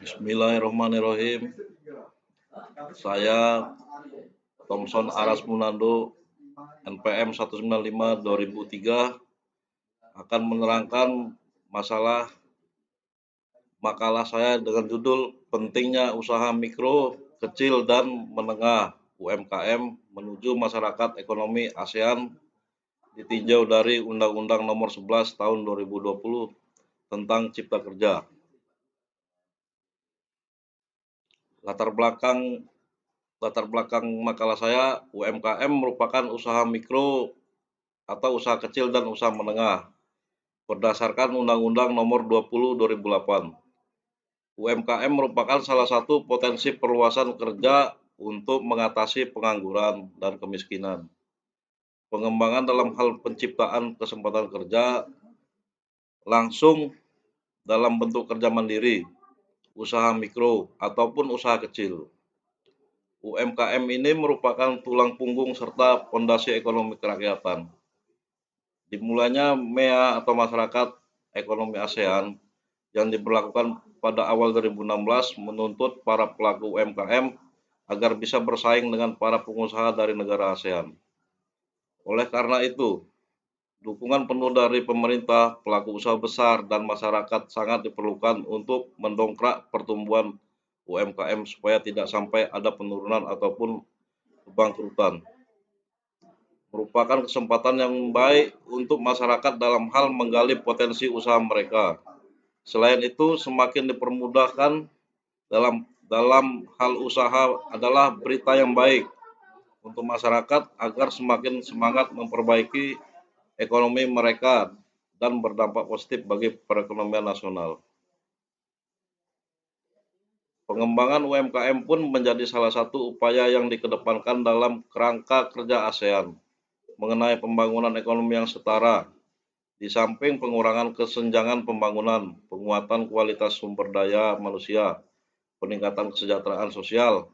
Bismillahirrahmanirrahim. Saya Thomson Aras Munando, NPM 195/2003, akan menerangkan makalah saya dengan judul Pentingnya Usaha Mikro, Kecil, dan Menengah (UMKM) menuju Masyarakat Ekonomi ASEAN ditinjau dari Undang-Undang Nomor 11 Tahun 2020 tentang Cipta Kerja. Latar belakang makalah saya, UMKM merupakan usaha mikro atau usaha kecil dan usaha menengah berdasarkan Undang-Undang Nomor 20 2008. UMKM merupakan salah satu potensi perluasan kerja untuk mengatasi pengangguran dan kemiskinan. Pengembangan dalam hal penciptaan kesempatan kerja langsung dalam bentuk kerja mandiri, usaha mikro, ataupun usaha kecil. UMKM ini merupakan tulang punggung serta fondasi ekonomi kerakyatan. Dimulainya MEA atau Masyarakat Ekonomi ASEAN yang diberlakukan pada awal 2016 menuntut para pelaku UMKM agar bisa bersaing dengan para pengusaha dari negara ASEAN. Oleh karena itu, dukungan penuh dari pemerintah, pelaku usaha besar, dan masyarakat sangat diperlukan untuk mendongkrak pertumbuhan UMKM supaya tidak sampai ada penurunan ataupun kebangkrutan. Merupakan kesempatan yang baik untuk masyarakat dalam hal menggali potensi usaha mereka. Selain itu, semakin dipermudahkan dalam hal usaha adalah berita yang baik untuk masyarakat agar semakin semangat memperbaiki ekonomi mereka dan berdampak positif bagi perekonomian nasional. Pengembangan UMKM pun menjadi salah satu upaya yang dikedepankan dalam kerangka kerja ASEAN mengenai pembangunan ekonomi yang setara. Di samping pengurangan kesenjangan pembangunan, penguatan kualitas sumber daya manusia, peningkatan kesejahteraan sosial,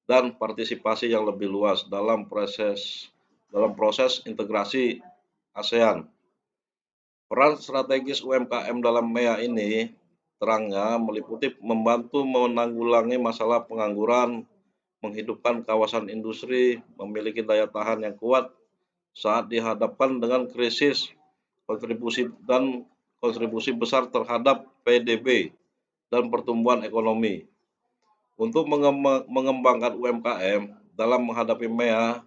dan partisipasi yang lebih luas dalam proses integrasi ASEAN. Peran strategis UMKM dalam MEA ini terangnya meliputi membantu menanggulangi masalah pengangguran, menghidupkan kawasan industri, memiliki daya tahan yang kuat saat dihadapkan dengan krisis, kontribusi besar terhadap PDB dan pertumbuhan ekonomi. Untuk mengembangkan UMKM dalam menghadapi MEA,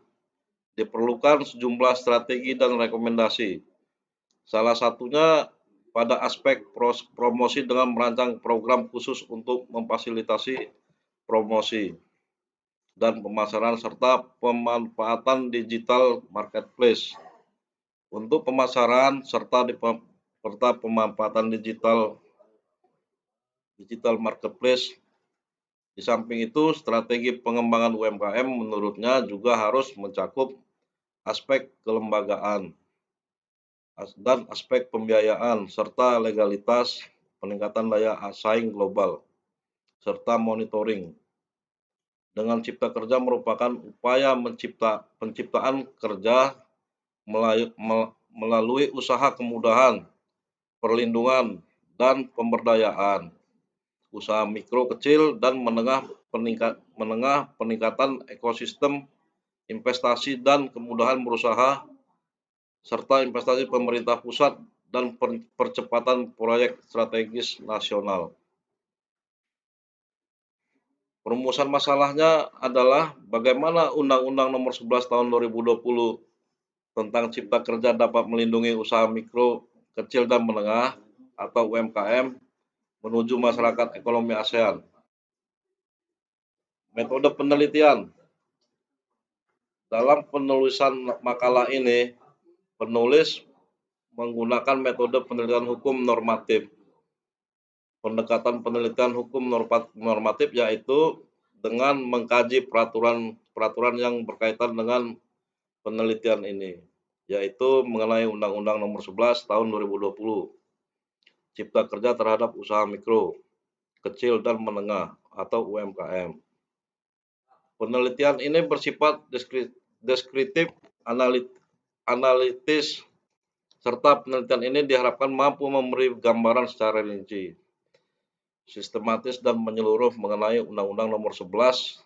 diperlukan sejumlah strategi dan rekomendasi. Salah satunya pada aspek promosi dengan merancang program khusus untuk memfasilitasi promosi dan pemasaran serta pemanfaatan digital marketplace. Untuk pemasaran serta pemanfaatan digital marketplace. Di samping itu, strategi pengembangan UMKM menurutnya juga harus mencakup aspek kelembagaan dan aspek pembiayaan serta legalitas, peningkatan daya saing global, serta monitoring. Dengan Cipta Kerja merupakan upaya penciptaan kerja melalui usaha kemudahan, perlindungan, dan pemberdayaan. Usaha mikro, kecil, dan menengah peningkatan ekosistem investasi dan kemudahan berusaha, serta investasi pemerintah pusat dan percepatan proyek strategis nasional. Perumusan masalahnya adalah bagaimana Undang-Undang Nomor 11 Tahun 2020 tentang Cipta Kerja dapat melindungi usaha mikro, kecil, dan menengah atau UMKM menuju masyarakat ekonomi ASEAN. Metode penelitian. Dalam penulisan makalah ini, penulis menggunakan metode penelitian hukum normatif. Pendekatan penelitian hukum normatif yaitu dengan mengkaji peraturan yang berkaitan dengan penelitian ini, yaitu mengenai Undang-Undang Nomor 11 Tahun 2020, Cipta Kerja terhadap usaha mikro, kecil, dan menengah atau UMKM. Penelitian ini bersifat deskriptif, analitis, serta penelitian ini diharapkan mampu memberi gambaran secara rinci sistematis dan menyeluruh mengenai Undang-Undang Nomor 11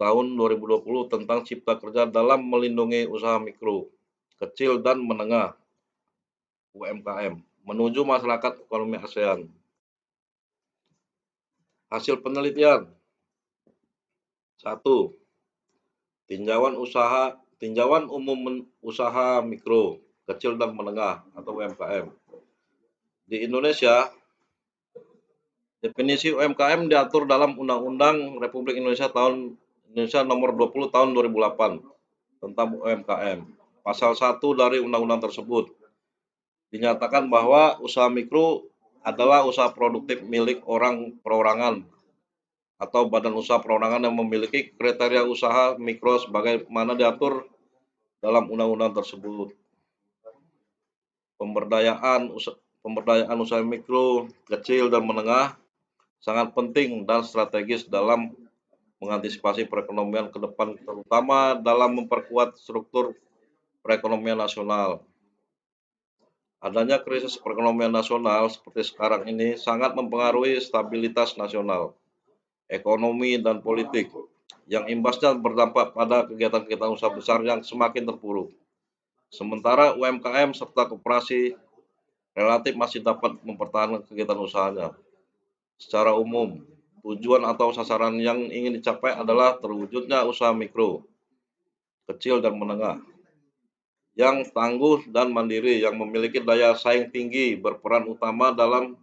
Tahun 2020 tentang Cipta Kerja dalam melindungi usaha mikro, kecil dan menengah (UMKM) menuju masyarakat ekonomi ASEAN. Hasil penelitian: 1. Tinjauan umum usaha mikro, kecil dan menengah atau UMKM. Di Indonesia, definisi UMKM diatur dalam Undang-Undang Republik Indonesia Nomor 20 Tahun 2008 tentang UMKM. Pasal 1 dari undang-undang tersebut dinyatakan bahwa usaha mikro adalah usaha produktif milik orang perorangan atau badan usaha perorangan yang memiliki kriteria usaha mikro sebagaimana diatur dalam undang-undang tersebut. Pemberdayaan usaha mikro, kecil dan menengah sangat penting dan strategis dalam mengantisipasi perekonomian ke depan, terutama dalam memperkuat struktur perekonomian nasional. Adanya krisis perekonomian nasional seperti sekarang ini sangat mempengaruhi stabilitas nasional, ekonomi, dan politik, yang imbasnya berdampak pada kegiatan-kegiatan usaha besar yang semakin terpuruk. Sementara UMKM serta koperasi relatif masih dapat mempertahankan kegiatan usahanya. Secara umum, tujuan atau sasaran yang ingin dicapai adalah terwujudnya usaha mikro, kecil dan menengah, yang tangguh dan mandiri, yang memiliki daya saing tinggi, berperan utama dalam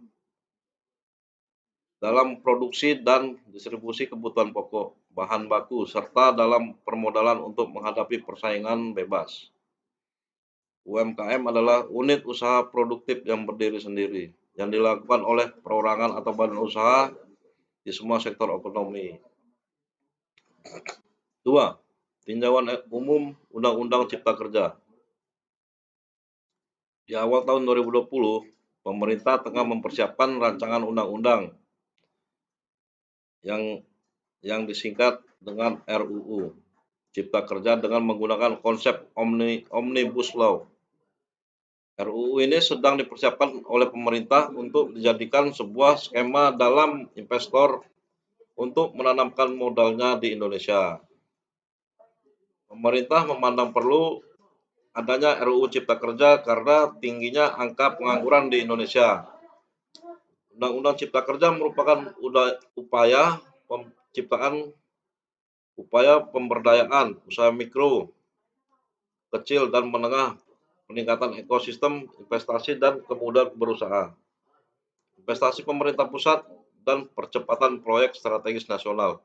produksi dan distribusi kebutuhan pokok, bahan baku, serta dalam permodalan untuk menghadapi persaingan bebas. UMKM adalah unit usaha produktif yang berdiri sendiri, yang dilakukan oleh perorangan atau badan usaha di semua sektor ekonomi. 2. Tinjauan umum Undang-Undang Cipta Kerja. Di awal tahun 2020, pemerintah tengah mempersiapkan rancangan undang-undang yang disingkat dengan RUU Cipta Kerja dengan menggunakan konsep Omnibus Law. RUU ini sedang dipersiapkan oleh pemerintah untuk dijadikan sebuah skema dalam investor untuk menanamkan modalnya di Indonesia. Pemerintah memandang perlu adanya RUU Cipta Kerja karena tingginya angka pengangguran di Indonesia. Undang-Undang Cipta Kerja merupakan upaya pemberdayaan usaha mikro, kecil dan menengah, peningkatan ekosistem investasi dan kemudahan berusaha, investasi pemerintah pusat, dan percepatan proyek strategis nasional.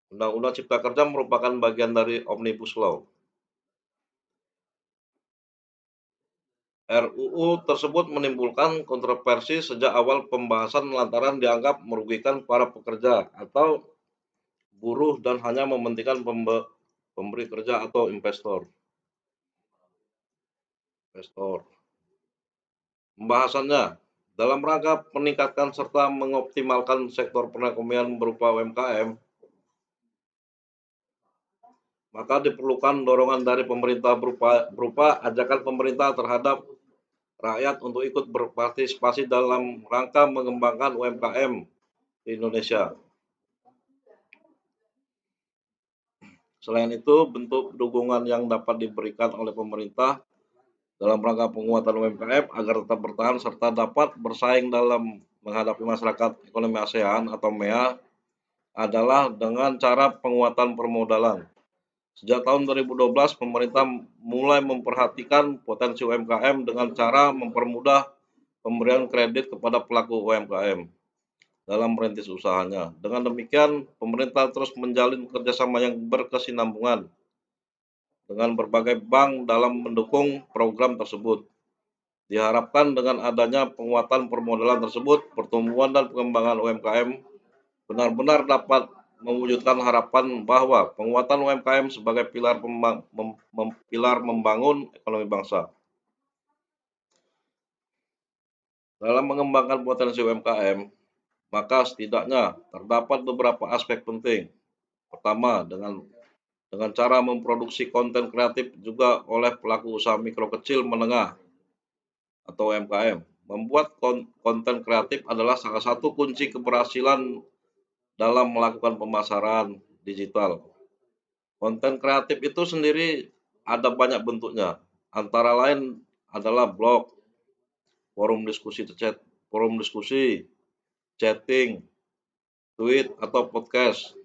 Undang-Undang Cipta Kerja merupakan bagian dari Omnibus Law. RUU tersebut menimbulkan kontroversi sejak awal pembahasan lantaran dianggap merugikan para pekerja atau buruh dan hanya mementingkan pemberi kerja atau investor. Pembahasannya dalam rangka meningkatkan serta mengoptimalkan sektor perekonomian berupa UMKM, maka diperlukan dorongan dari pemerintah berupa ajakan pemerintah terhadap rakyat untuk ikut berpartisipasi dalam rangka mengembangkan UMKM di Indonesia. Selain itu, bentuk dukungan yang dapat diberikan oleh pemerintah dalam rangka penguatan UMKM agar tetap bertahan serta dapat bersaing dalam menghadapi masyarakat ekonomi ASEAN atau MEA adalah dengan cara penguatan permodalan. Sejak tahun 2012, pemerintah mulai memperhatikan potensi UMKM dengan cara mempermudah pemberian kredit kepada pelaku UMKM dalam merintis usahanya. Dengan demikian, pemerintah terus menjalin kerjasama yang berkesinambungan dengan berbagai bank dalam mendukung program tersebut. Diharapkan dengan adanya penguatan permodalan tersebut, pertumbuhan dan pengembangan UMKM benar-benar dapat mewujudkan harapan bahwa penguatan UMKM sebagai pilar membangun ekonomi bangsa. Dalam mengembangkan potensi UMKM, maka setidaknya terdapat beberapa aspek penting. Pertama, dengan cara memproduksi konten kreatif juga oleh pelaku usaha mikro kecil menengah atau UMKM, Membuat konten kreatif adalah salah satu kunci keberhasilan dalam melakukan pemasaran digital. Konten kreatif itu sendiri ada banyak bentuknya, antara lain adalah blog, forum diskusi chat, forum diskusi, chatting, tweet atau podcast,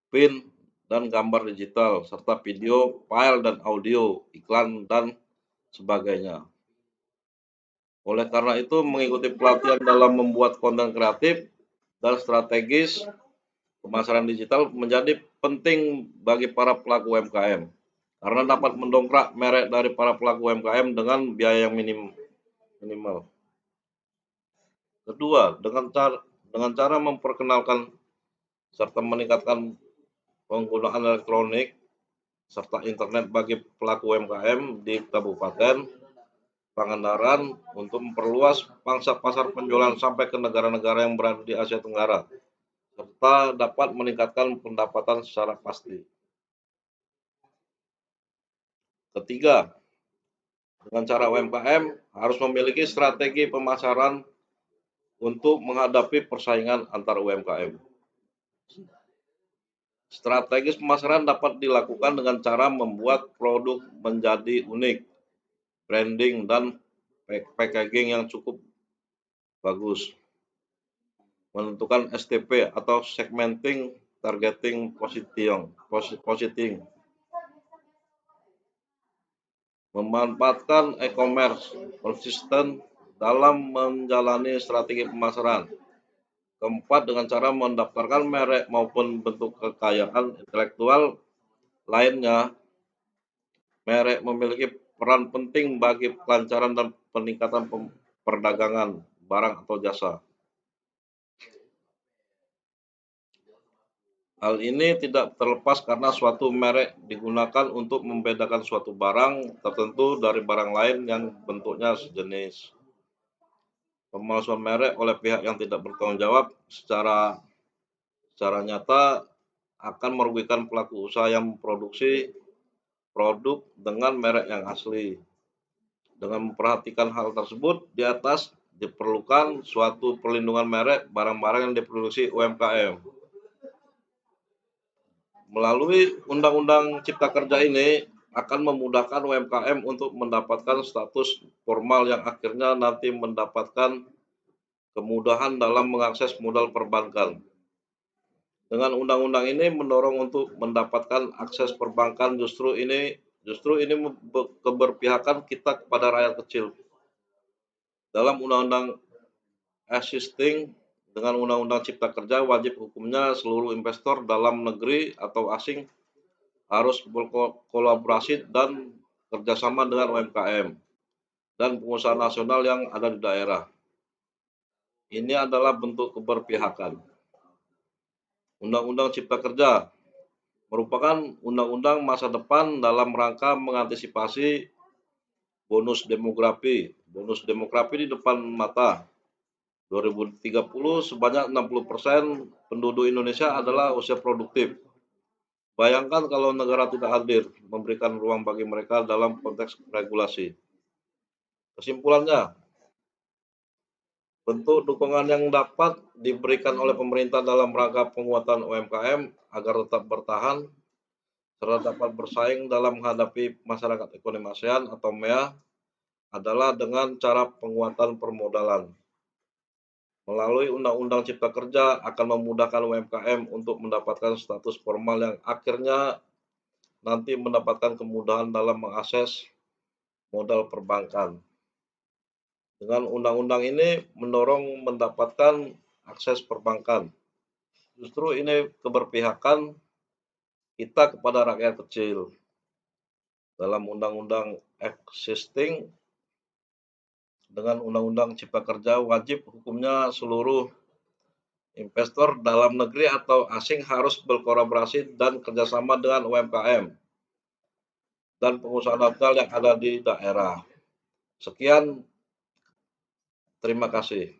pin dan gambar digital, serta video, file dan audio, iklan dan sebagainya. Oleh karena itu, mengikuti pelatihan dalam membuat konten kreatif dan strategis pemasaran digital menjadi penting bagi para pelaku UMKM karena dapat mendongkrak merek dari para pelaku UMKM dengan biaya yang minimal. Kedua, dengan cara memperkenalkan serta meningkatkan penggunaan elektronik serta internet bagi pelaku UMKM di Kabupaten Pangandaran untuk memperluas pangsa pasar penjualan sampai ke negara-negara yang berada di Asia Tenggara, serta dapat meningkatkan pendapatan secara pasti. Ketiga, dengan cara UMKM harus memiliki strategi pemasaran untuk menghadapi persaingan antar UMKM. Strategis pemasaran dapat dilakukan dengan cara membuat produk menjadi unik, branding dan packaging yang cukup bagus, menentukan STP atau segmenting, targeting, positioning, memanfaatkan e-commerce konsisten dalam menjalani strategi pemasaran. Keempat, dengan cara mendaftarkan merek maupun bentuk kekayaan intelektual lainnya, merek memiliki peran penting bagi kelancaran dan peningkatan perdagangan barang atau jasa. Hal ini tidak terlepas karena suatu merek digunakan untuk membedakan suatu barang tertentu dari barang lain yang bentuknya sejenis. Pemalsuan merek oleh pihak yang tidak bertanggung jawab secara nyata akan merugikan pelaku usaha yang memproduksi produk dengan merek yang asli. Dengan memperhatikan hal tersebut, di atas diperlukan suatu perlindungan merek barang-barang yang diproduksi UMKM. Melalui Undang-Undang Cipta Kerja ini akan memudahkan UMKM untuk mendapatkan status formal yang akhirnya nanti mendapatkan kemudahan dalam mengakses modal perbankan. Dengan undang-undang ini mendorong untuk mendapatkan akses perbankan justru ini keberpihakan kita kepada rakyat kecil. Dalam Undang-Undang Existing dengan Undang-Undang Cipta Kerja, wajib hukumnya seluruh investor dalam negeri atau asing harus berkolaborasi dan kerjasama dengan UMKM dan pengusaha nasional yang ada di daerah. Ini adalah bentuk keberpihakan. Undang-Undang Cipta Kerja merupakan undang-undang masa depan dalam rangka mengantisipasi bonus demografi. Bonus demografi di depan mata. 2030 sebanyak 60% penduduk Indonesia adalah usia produktif. Bayangkan kalau negara tidak hadir memberikan ruang bagi mereka dalam konteks regulasi. Kesimpulannya, bentuk dukungan yang dapat diberikan oleh pemerintah dalam rangka penguatan UMKM agar tetap bertahan serta dapat bersaing dalam menghadapi masyarakat ekonomi ASEAN atau MEA adalah dengan cara penguatan permodalan. Melalui Undang-Undang Cipta Kerja akan memudahkan UMKM untuk mendapatkan status formal yang akhirnya nanti mendapatkan kemudahan dalam mengakses modal perbankan. Dengan undang-undang ini mendorong mendapatkan akses perbankan. Justru ini keberpihakan kita kepada rakyat kecil. Dalam Undang-Undang Existing dengan Undang-Undang Cipta Kerja, wajib hukumnya seluruh investor dalam negeri atau asing harus berkolaborasi dan kerjasama dengan UMKM dan pengusaha nasional yang ada di daerah. Sekian, terima kasih.